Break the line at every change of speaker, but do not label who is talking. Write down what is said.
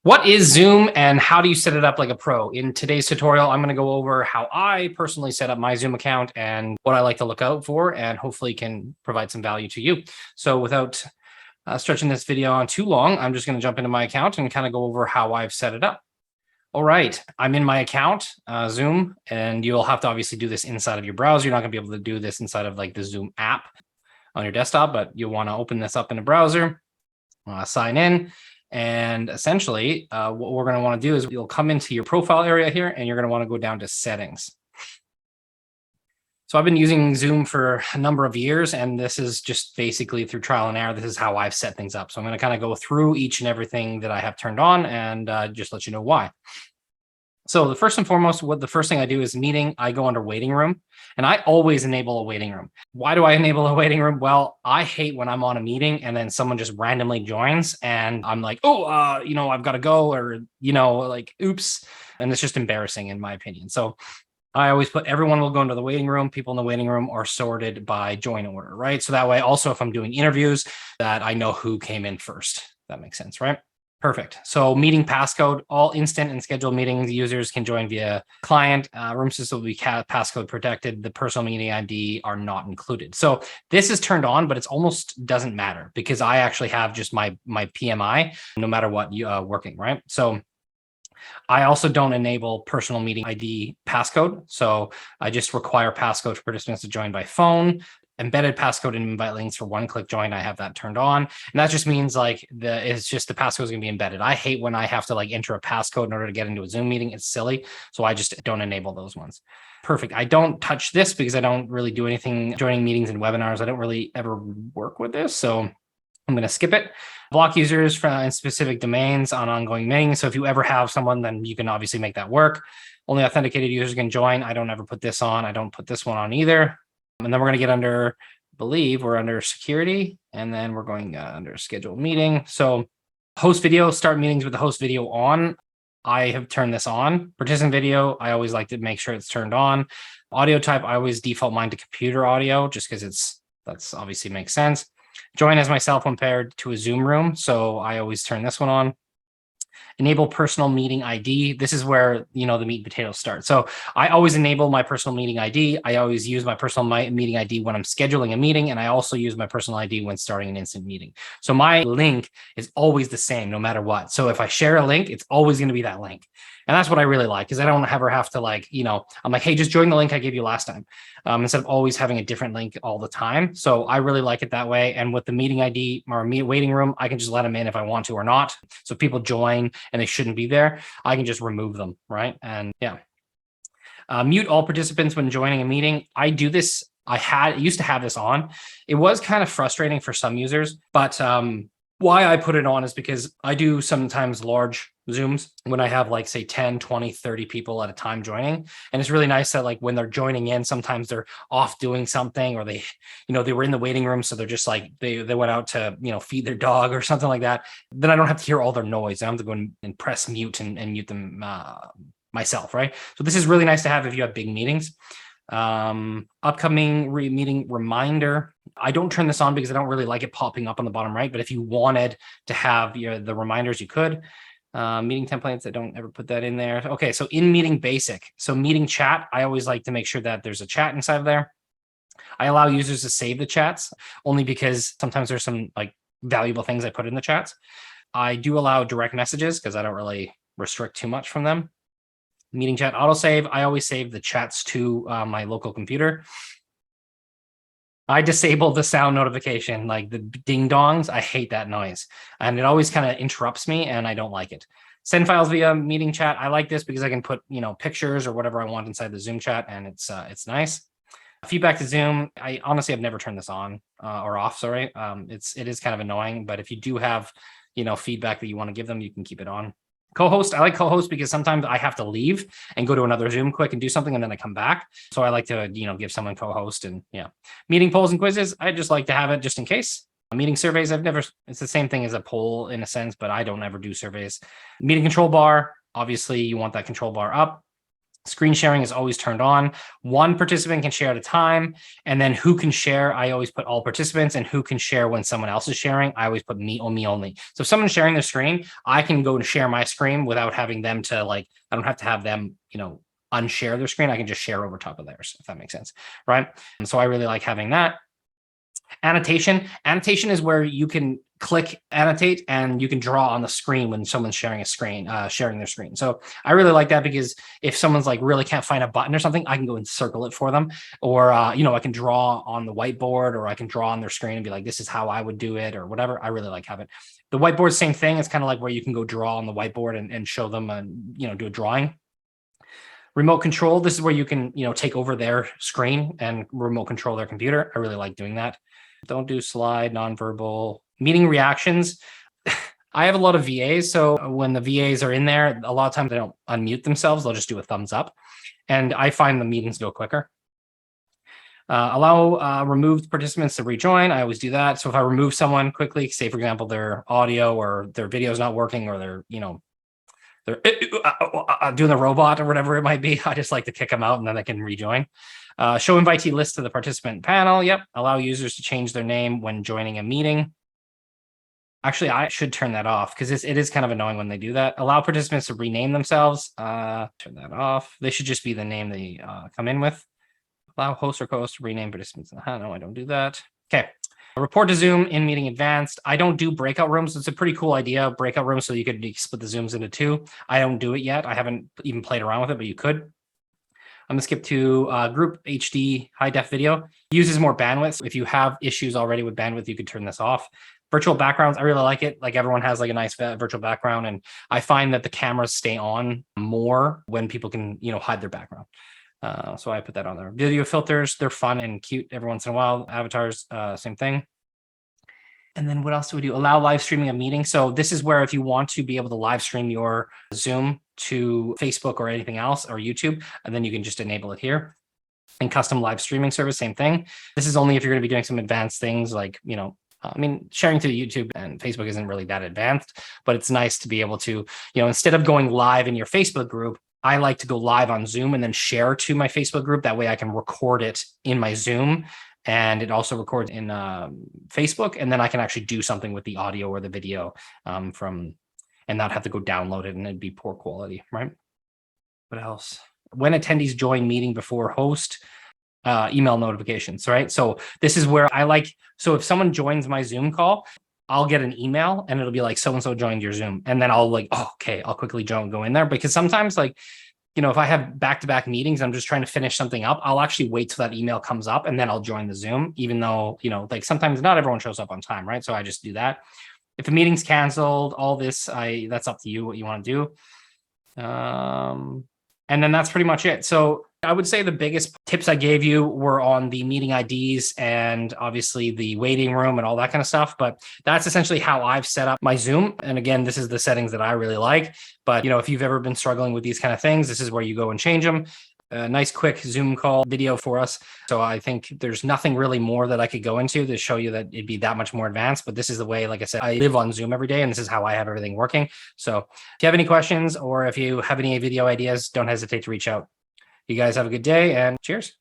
What is Zoom and how do you set it up like a pro? In today's tutorial, I'm going to go over how I personally set up my Zoom account and what I like to look out for, and hopefully can provide some value to you. So without stretching this video on too long, I'm just going to jump into my account and kind of go over how I've set it up. All right, I'm in my account, Zoom, and you'll have to obviously do this inside of your browser. You're not going to be able to do this inside of like the Zoom app on your desktop, but you'll want to open this up in a browser, sign in. And essentially, what we're going to want to do is you'll come into your profile area here, and you're going to want to go down to settings. So I've been using Zoom for a number of years, and this is just basically through trial and error. This is how I've set things up. So I'm going to kind of go through each and everything that I have turned on and just let you know why. So the first and foremost, the first thing I do is meeting. I go under waiting room, and I always enable a waiting room. Why do I enable a waiting room? Well, I hate when I'm on a meeting and then someone just randomly joins and I'm like, oh, I've got to go, or, like, oops. And it's just embarrassing in my opinion. So I always put everyone will go into the waiting room. People in the waiting room are sorted by join order, right? So that way, also, if I'm doing interviews, that I know who came in first. That makes sense, right? Perfect. So meeting passcode, all instant and scheduled meetings users can join via client. Room system will be passcode protected. The personal meeting ID are not included. So this is turned on, but it's almost doesn't matter because I actually have just my PMI, no matter what, working, right? So I also don't enable personal meeting ID passcode. So I just require passcode for participants to join by phone. Embedded passcode and invite links for one-click join. I have that turned on. And that just means like it's just the passcode is going to be embedded. I hate when I have to like enter a passcode in order to get into a Zoom meeting. It's silly. So I just don't enable those ones. Perfect. I don't touch this because I don't really do anything joining meetings and webinars. I don't really ever work with this. So I'm going to skip it. Block users from specific domains on ongoing meetings. So if you ever have someone, then you can obviously make that work. Only authenticated users can join. I don't ever put this on. I don't put this one on either. And then we're going to get under, I believe we're under security, and then we're going under scheduled meeting. So host video, start meetings with the host video on. I have turned this on. Participant video, I always like to make sure it's turned on. Audio type, I always default mine to computer audio just because that's obviously makes sense. Join as myself when paired to a Zoom room. So I always turn this one on. Enable personal meeting ID. This is where, the meat and potatoes start. So I always enable my personal meeting ID. I always use my personal meeting ID when I'm scheduling a meeting. And I also use my personal ID when starting an instant meeting. So my link is always the same no matter what. So if I share a link, it's always going to be that link. And that's what I really like, because I don't ever have to I'm like, hey, just join the link I gave you last time, instead of always having a different link all the time. So I really like it that way. And with the meeting ID or waiting room, I can just let them in if I want to or not. So if people join and they shouldn't be there, I can just remove them, right? And yeah. Mute all participants when joining a meeting. I do this. I used to have this on. It was kind of frustrating for some users, but why I put it on is because I do sometimes large Zooms when I have like, say, 10, 20, 30 people at a time joining. And it's really nice that like when they're joining in, sometimes they're off doing something, or they were in the waiting room. So they're just like, they went out to, feed their dog or something like that. Then I don't have to hear all their noise. I don't have to go and press mute and mute them myself, right? So this is really nice to have if you have big meetings. Upcoming meeting reminder. I don't turn this on because I don't really like it popping up on the bottom right, but if you wanted to have the reminders, you could. Meeting templates, I don't ever put that in there. Okay, so in meeting basic. So meeting chat, I always like to make sure that there's a chat inside of there. I allow users to save the chats only because sometimes there's some like valuable things I put in the chats. I do allow direct messages because I don't really restrict too much from them. Meeting chat autosave. I always save the chats to my local computer. I disable the sound notification, like the ding dongs. I hate that noise. And it always kind of interrupts me and I don't like it. Send files via meeting chat. I like this because I can put, pictures or whatever I want inside the Zoom chat, and it's nice. Feedback to Zoom. I honestly have never turned this on or off. Sorry. It is kind of annoying, but if you do have, feedback that you want to give them, you can keep it on. Co-host. I like co-host because sometimes I have to leave and go to another Zoom quick and do something, and then I come back. So I like to, give someone co-host. And yeah, meeting polls and quizzes. I just like to have it just in case. Meeting surveys. It's the same thing as a poll in a sense, but I don't ever do surveys. Meeting control bar. Obviously you want that control bar up. Screen sharing is always turned on. One participant can share at a time. And then who can share, I always put all participants, and who can share when someone else is sharing, I always put me only. So if someone's sharing their screen, I can go and share my screen without having them to I don't have to have them, unshare their screen. I can just share over top of theirs, if that makes sense, right? And so I really like having that. Annotation is where you can click annotate and you can draw on the screen when someone's sharing their screen. So I really like that, because if someone's really can't find a button or something, I can go and circle it for them, or I can draw on the whiteboard, or I can draw on their screen and be like, this is how I would do it, or whatever. I really like having the whiteboard. Same thing. It's kind of like where you can go draw on the whiteboard and show them and do a drawing. Remote control, this is where you can take over their screen and remote control their computer. I really like doing that. Don't do slide, nonverbal. Meeting reactions. I have a lot of VAs, so when the VAs are in there, a lot of times they don't unmute themselves. They'll just do a thumbs up. And I find the meetings go quicker. Allow removed participants to rejoin. I always do that. So if I remove someone quickly, say, for example, their audio or their video is not working, or they're doing the robot or whatever it might be, I just like to kick them out and then they can rejoin. Show invitee list to the participant panel. Yep. Allow users to change their name when joining a meeting. Actually, I should turn that off, because it is kind of annoying when they do that. Allow participants to rename themselves. Turn that off. They should just be the name they come in with. Allow host or co-host to rename participants. No, I don't do that. Okay. Report to Zoom in meeting advanced. I don't do breakout rooms. It's a pretty cool idea, breakout rooms, so you could split the Zooms into two. I don't do it yet. I haven't even played around with it, but you could. I'm gonna skip to group HD high def video. Uses more bandwidth. So if you have issues already with bandwidth, you could turn this off. Virtual backgrounds, I really like it. Like, everyone has a nice virtual background, and I find that the cameras stay on more when people can, hide their background. So I put that on there. Video filters, they're fun and cute every once in a while. Avatars, same thing. And then what else do we do? Allow live streaming of meetings. So this is where if you want to be able to live stream your Zoom to Facebook or anything else, or YouTube, and then you can just enable it here. And custom live streaming service, same thing. This is only if you're going to be doing some advanced things like, sharing to YouTube and Facebook isn't really that advanced, but it's nice to be able to, instead of going live in your Facebook group, I like to go live on Zoom and then share to my Facebook group. That way I can record it in my Zoom, and it also records in Facebook. And then I can actually do something with the audio or the video and not have to go download it, and it'd be poor quality, right? What else? When attendees join meeting before host, email notifications, right? So this is where so if someone joins my Zoom call, I'll get an email and it'll be like, so-and-so joined your Zoom. And then I'll I'll quickly go in there, because sometimes if I have back-to-back meetings, I'm just trying to finish something up, I'll actually wait till that email comes up and then I'll join the Zoom, even though, sometimes not everyone shows up on time, right? So I just do that. If a meeting's canceled, all this, that's up to you what you want to do. And then that's pretty much it. So I would say the biggest tips I gave you were on the meeting IDs and obviously the waiting room and all that kind of stuff. But that's essentially how I've set up my Zoom. And again, this is the settings that I really like. But, if you've ever been struggling with these kind of things, this is where you go and change them. A nice quick Zoom call video for us. So I think there's nothing really more that I could go into to show you that it'd be that much more advanced. But this is the way, like I said, I live on Zoom every day, and this is how I have everything working. So if you have any questions, or if you have any video ideas, don't hesitate to reach out. You guys have a good day, and cheers.